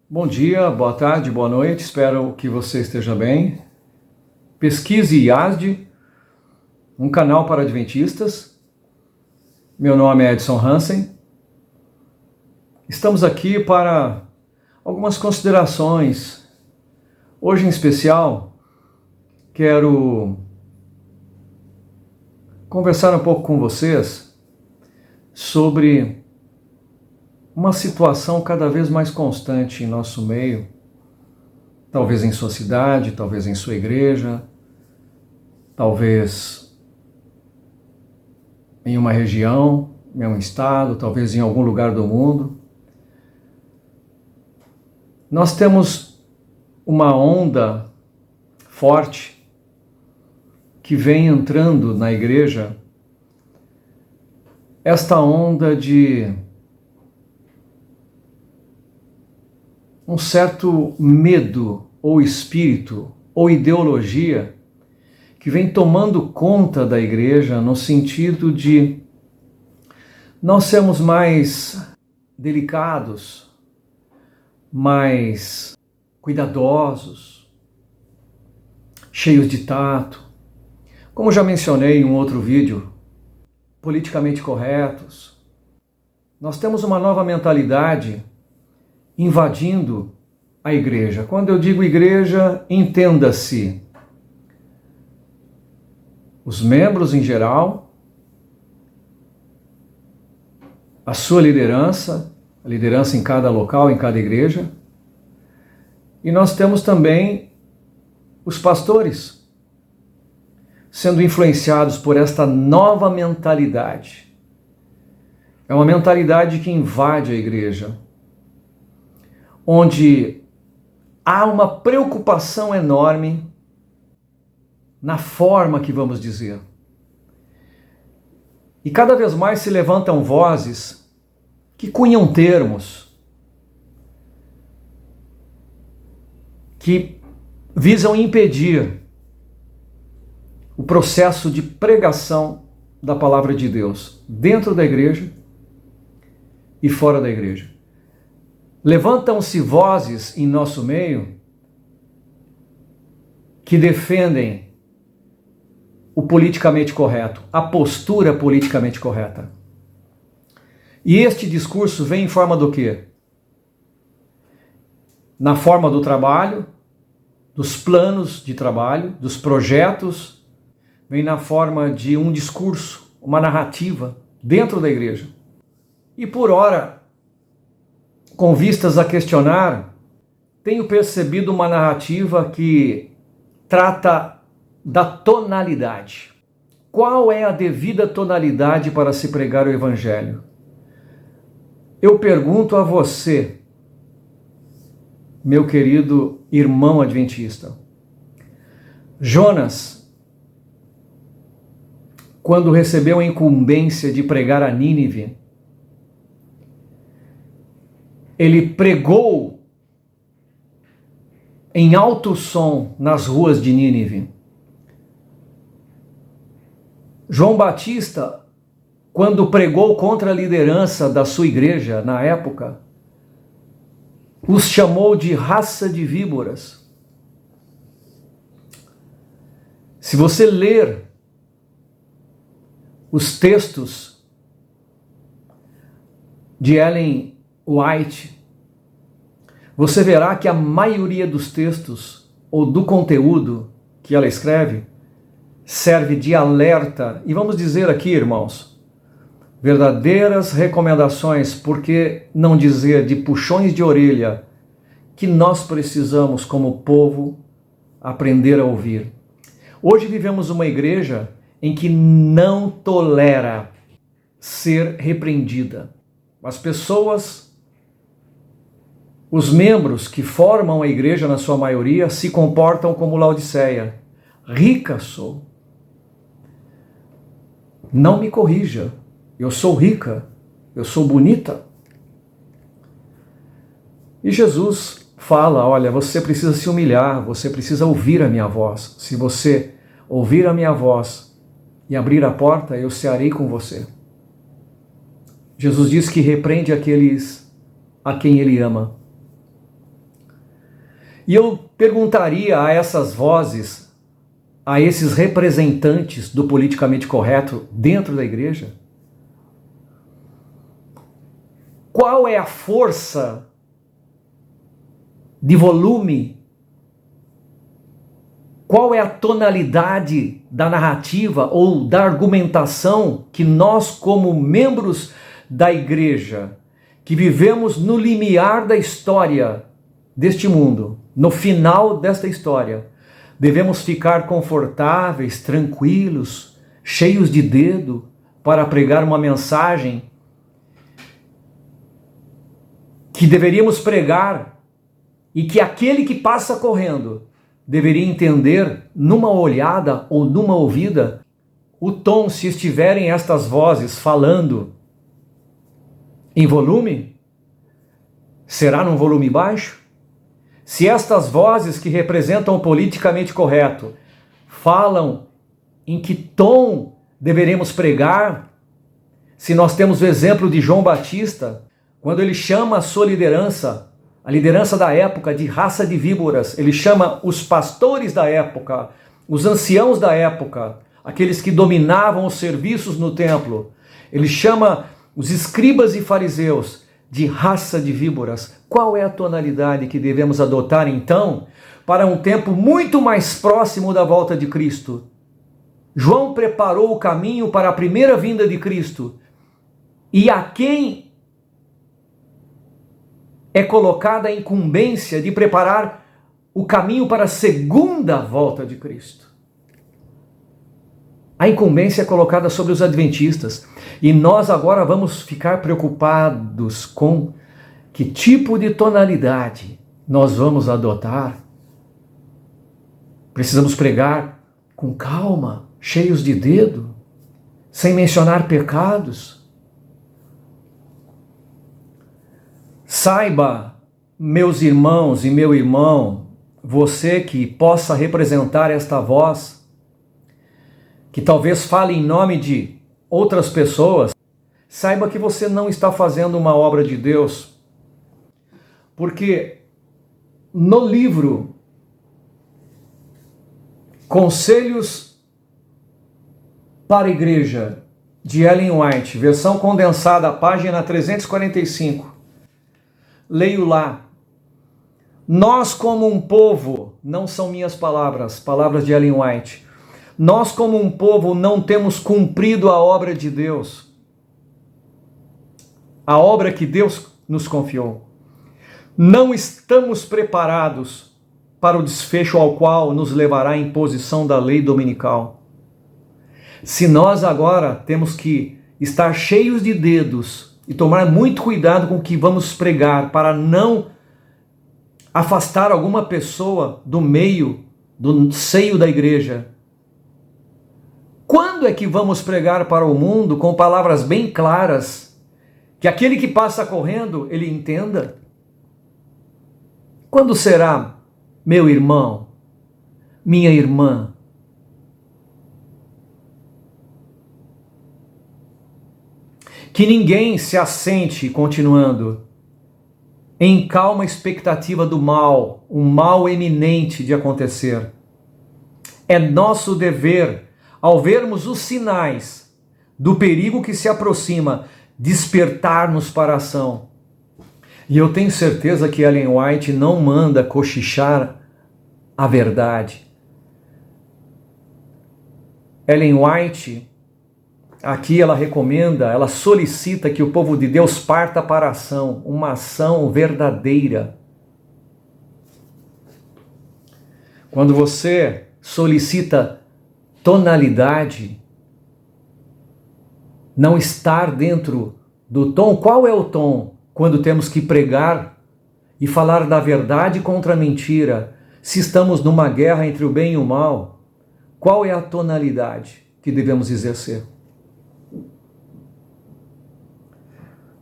Bom dia, boa tarde, boa noite, espero que você esteja bem. Pesquise IASD, um canal para adventistas. Meu nome é Edson Hansen. Estamos aqui para algumas considerações. Hoje em especial, quero conversar um pouco com vocês sobre uma situação cada vez mais constante em nosso meio, talvez em sua cidade, talvez em sua igreja, talvez em uma região, em um estado, talvez em algum lugar do mundo. Nós temos uma onda forte que vem entrando na igreja, esta onda de um certo medo ou espírito ou ideologia que vem tomando conta da igreja no sentido de nós sermos mais delicados, mais cuidadosos, cheios de tato, como já mencionei em um outro vídeo, politicamente corretos. Nós temos uma nova mentalidade invadindo a igreja. Quando eu digo igreja, entenda-se os membros em geral, a sua liderança, a liderança em cada local, em cada igreja, e nós temos também os pastores sendo influenciados por esta nova mentalidade. É uma mentalidade que invade a igreja, onde há uma preocupação enorme na forma que vamos dizer. E cada vez mais se levantam vozes que cunham termos, que visam impedir o processo de pregação da palavra de Deus dentro da igreja e fora da igreja. Levantam-se vozes em nosso meio que defendem o politicamente correto, a postura politicamente correta. E este discurso vem em forma do quê? Na forma do trabalho, dos planos de trabalho, dos projetos, vem na forma de um discurso, uma narrativa dentro da igreja. E por ora, com vistas a questionar, tenho percebido uma narrativa que trata da tonalidade. Qual é a devida tonalidade para se pregar o evangelho? Eu pergunto a você, meu querido irmão adventista. Jonas, quando recebeu a incumbência de pregar a Nínive, ele pregou em alto som nas ruas de Nínive. João Batista, quando pregou contra a liderança da sua igreja na época, os chamou de raça de víboras. Se você ler os textos de Ellen White, você verá que a maioria dos textos ou do conteúdo que ela escreve serve de alerta, e vamos dizer aqui, irmãos, verdadeiras recomendações, por que não dizer de puxões de orelha, que nós precisamos como povo aprender a ouvir. Hoje vivemos uma igreja em que não tolera ser repreendida. As pessoas, os membros que formam a igreja na sua maioria, se comportam como Laodiceia. Rica sou. Não me corrija. Eu sou rica. Eu sou bonita. E Jesus fala, olha, você precisa se humilhar, você precisa ouvir a minha voz. Se você ouvir a minha voz e abrir a porta, eu cearei com você. Jesus diz que repreende aqueles a quem ele ama. E eu perguntaria a essas vozes, a esses representantes do politicamente correto dentro da igreja, qual é a força de volume, qual é a tonalidade da narrativa ou da argumentação que nós, como membros da igreja, que vivemos no limiar da história deste mundo, no final desta história, devemos ficar confortáveis, tranquilos, cheios de dedo para pregar uma mensagem que deveríamos pregar e que aquele que passa correndo deveria entender numa olhada ou numa ouvida o tom, se estiverem estas vozes falando em volume, será num volume baixo? Se estas vozes que representam o politicamente correto falam em que tom deveremos pregar, se nós temos o exemplo de João Batista, quando ele chama a sua liderança, a liderança da época, de raça de víboras, ele chama os pastores da época, os anciãos da época, aqueles que dominavam os serviços no templo, ele chama os escribas e fariseus de raça de víboras. Qual é a tonalidade que devemos adotar então para um tempo muito mais próximo da volta de Cristo? João preparou o caminho para a primeira vinda de Cristo, e a quem é colocada a incumbência de preparar o caminho para a segunda volta de Cristo? A incumbência é colocada sobre os adventistas, e nós agora vamos ficar preocupados com que tipo de tonalidade nós vamos adotar. Precisamos pregar com calma, cheios de dedo, sem mencionar pecados. Saiba, meus irmãos e meu irmão, você que possa representar esta voz, que talvez fale em nome de outras pessoas, saiba que você não está fazendo uma obra de Deus, porque no livro Conselhos para a Igreja, de Ellen White, versão condensada, página 345, leio lá: nós como um povo, não são minhas palavras, palavras de Ellen White, nós como um povo não temos cumprido a obra de Deus, a obra que Deus nos confiou. Não estamos preparados para o desfecho ao qual nos levará a imposição da lei dominical. Se nós agora temos que estar cheios de dedos e tomar muito cuidado com o que vamos pregar para não afastar alguma pessoa do meio, do seio da igreja, quando é que vamos pregar para o mundo com palavras bem claras, que aquele que passa correndo, ele entenda? Quando será, meu irmão, minha irmã? Que ninguém se assente, continuando, em calma expectativa do mal, um mal eminente de acontecer. É nosso dever, ao vermos os sinais do perigo que se aproxima, despertar-nos para a ação. E eu tenho certeza que Ellen White não manda cochichar a verdade. Ellen White, aqui ela recomenda, ela solicita que o povo de Deus parta para a ação, uma ação verdadeira. Quando você solicita tonalidade, não estar dentro do tom. Qual é o tom quando temos que pregar e falar da verdade contra a mentira? Se estamos numa guerra entre o bem e o mal, qual é a tonalidade que devemos exercer?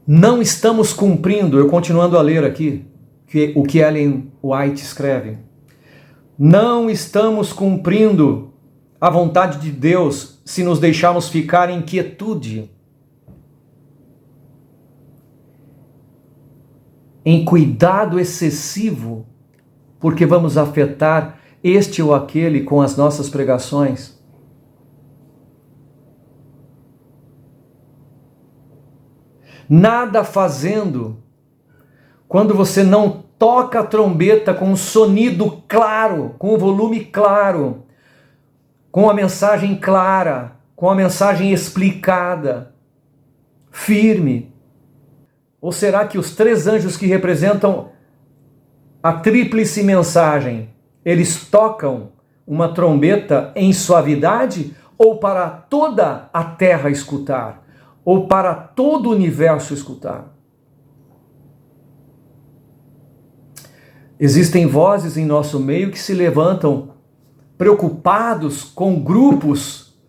Não estamos cumprindo, eu continuando a ler aqui, o que Ellen White escreve. Não estamos cumprindo a vontade de Deus se nos deixarmos ficar em quietude, em cuidado excessivo porque vamos afetar este ou aquele com as nossas pregações. Nada fazendo quando você não toca a trombeta com um sonido claro, com um volume claro, com a mensagem clara, com a mensagem explicada, firme. Ou será que os 3 anjos que representam a tríplice mensagem, eles tocam uma trombeta em suavidade ou para toda a terra escutar? Ou para todo o universo escutar? Existem vozes em nosso meio que se levantam preocupados com grupos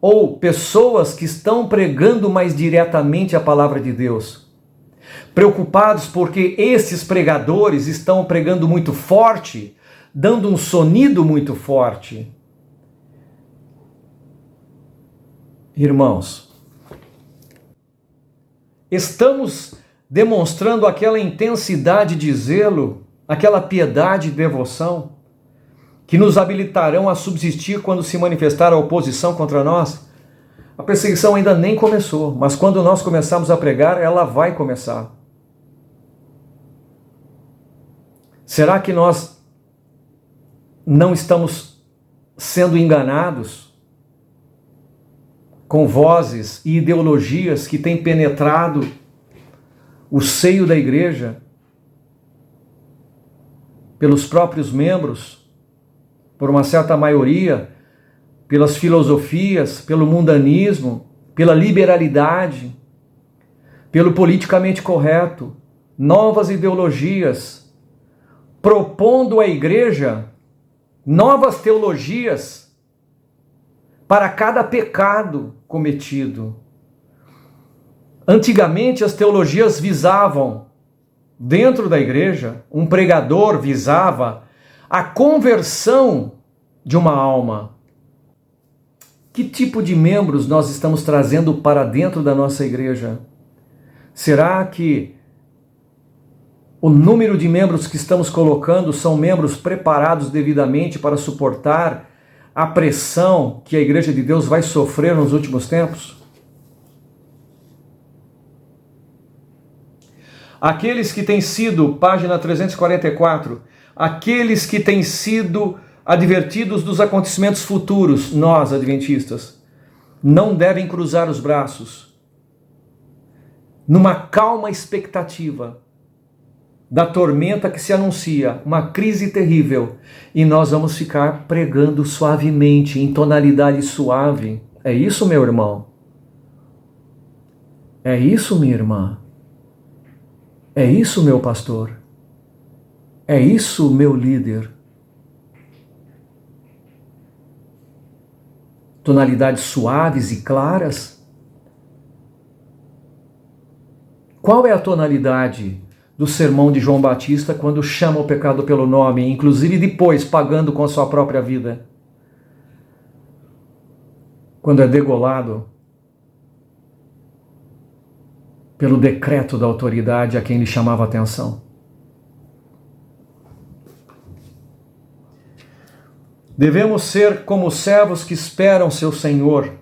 ou pessoas que estão pregando mais diretamente a palavra de Deus. Preocupados porque esses pregadores estão pregando muito forte, dando um sonido muito forte. Irmãos, estamos demonstrando aquela intensidade de zelo, aquela piedade e devoção que nos habilitarão a subsistir quando se manifestar a oposição contra nós? A perseguição ainda nem começou, mas quando nós começarmos a pregar, ela vai começar. Será que nós não estamos sendo enganados com vozes e ideologias que têm penetrado o seio da igreja, pelos próprios membros, por uma certa maioria, pelas filosofias, pelo mundanismo, pela liberalidade, pelo politicamente correto, novas ideologias, propondo à igreja novas teologias para cada pecado cometido. Antigamente as teologias visavam, dentro da igreja, um pregador visava a conversão de uma alma. Que tipo de membros nós estamos trazendo para dentro da nossa igreja? Será que o número de membros que estamos colocando são membros preparados devidamente para suportar a pressão que a igreja de Deus vai sofrer nos últimos tempos? Aqueles que têm sido, página 344, aqueles que têm sido advertidos dos acontecimentos futuros, nós, adventistas, não devem cruzar os braços numa calma expectativa da tormenta que se anuncia, uma crise terrível, e nós vamos ficar pregando suavemente, em tonalidade suave. É isso, meu irmão? É isso, minha irmã? É isso, meu pastor? É isso, meu líder? Tonalidades suaves e claras? Qual é a tonalidade do sermão de João Batista quando chama o pecado pelo nome, inclusive depois pagando com a sua própria vida? Quando é degolado pelo decreto da autoridade a quem lhe chamava a atenção. Devemos ser como servos que esperam seu Senhor,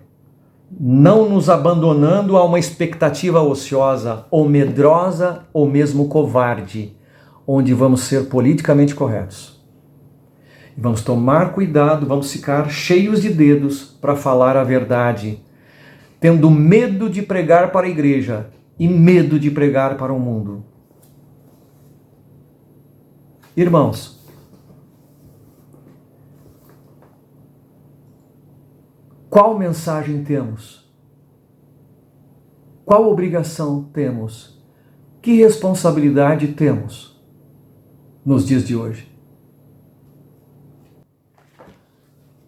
não nos abandonando a uma expectativa ociosa, ou medrosa, ou mesmo covarde, onde vamos ser politicamente corretos. Vamos tomar cuidado, vamos ficar cheios de dedos para falar a verdade, tendo medo de pregar para a igreja e medo de pregar para o mundo. Irmãos, qual mensagem temos? Qual obrigação temos? Que responsabilidade temos nos dias de hoje?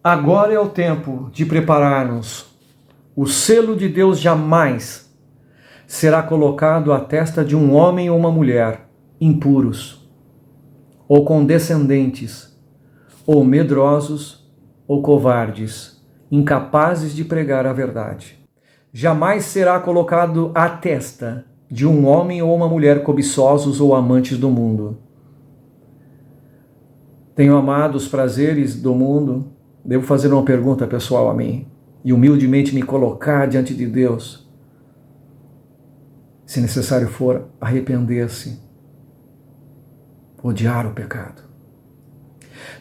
Agora é o tempo de preparar-nos. O selo de Deus jamais será colocado à testa de um homem ou uma mulher impuros, ou condescendentes, ou medrosos, ou covardes, incapazes de pregar a verdade. Jamais será colocado à testa de um homem ou uma mulher cobiçosos ou amantes do mundo. Tenho amado os prazeres do mundo. Devo fazer uma pergunta pessoal a mim e humildemente me colocar diante de Deus. Se necessário for, arrepender-se, odiar o pecado.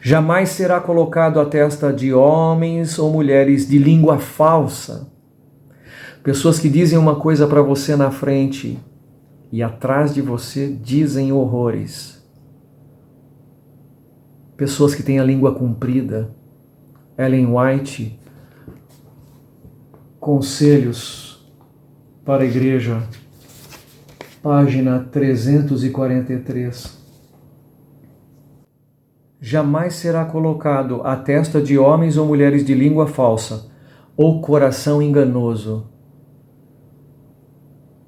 Jamais será colocado à testa de homens ou mulheres de língua falsa. Pessoas que dizem uma coisa para você na frente e atrás de você dizem horrores. Pessoas que têm a língua comprida. Ellen White, Conselhos para a Igreja, página 343. Jamais será colocado à testa de homens ou mulheres de língua falsa ou coração enganoso.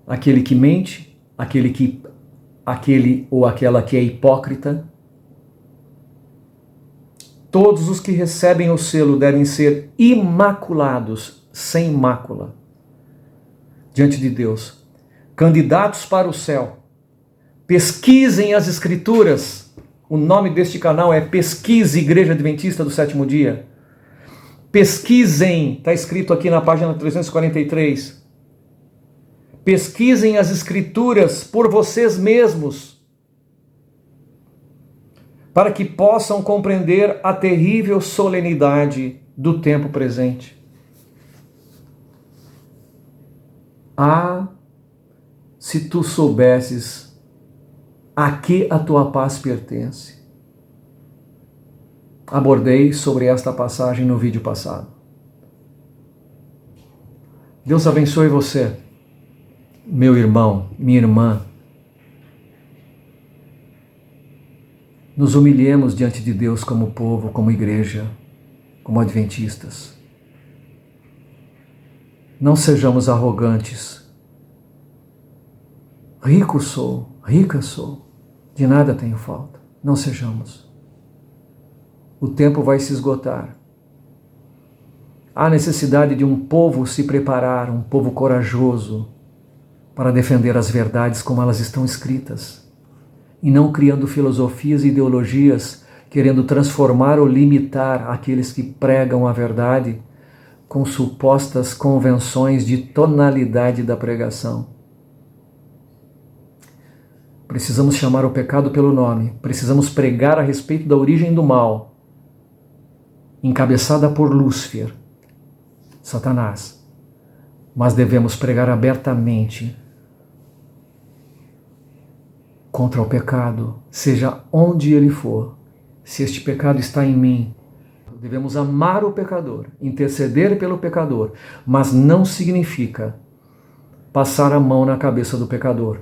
Aquele que mente, aquele ou aquela que é hipócrita. Todos os que recebem o selo devem ser imaculados, sem mácula, diante de Deus. Candidatos para o céu. Pesquisem as Escrituras. O nome deste canal é Pesquise Igreja Adventista do Sétimo Dia. Pesquisem, está escrito aqui na página 343. Pesquisem as Escrituras por vocês mesmos, para que possam compreender a terrível solenidade do tempo presente. Ah, se tu soubesses a que a tua paz pertence. Abordei sobre esta passagem no vídeo passado. Deus abençoe você, meu irmão, minha irmã. Nos humilhemos diante de Deus como povo, como igreja, como adventistas. Não sejamos arrogantes. Rico sou, rica sou, de nada tenho falta. Não sejamos. O tempo vai se esgotar. Há necessidade de um povo se preparar, um povo corajoso, para defender as verdades como elas estão escritas, e não criando filosofias e ideologias, querendo transformar ou limitar aqueles que pregam a verdade com supostas convenções de tonalidade da pregação. Precisamos chamar o pecado pelo nome, precisamos pregar a respeito da origem do mal, encabeçada por Lúcifer, Satanás, mas devemos pregar abertamente contra o pecado, seja onde ele for. Se este pecado está em mim, devemos amar o pecador, interceder pelo pecador, mas não significa passar a mão na cabeça do pecador,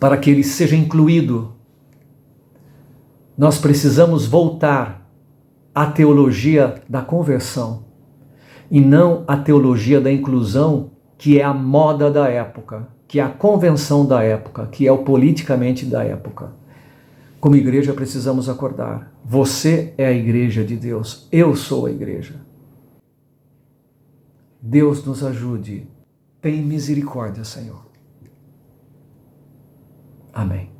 para que ele seja incluído. Nós precisamos voltar à teologia da conversão e não à teologia da inclusão, que é a moda da época, que é a convenção da época, que é o politicamente da época. Como igreja precisamos acordar. Você é a igreja de Deus. Eu sou a igreja. Deus nos ajude. Tem misericórdia, Senhor. Amém.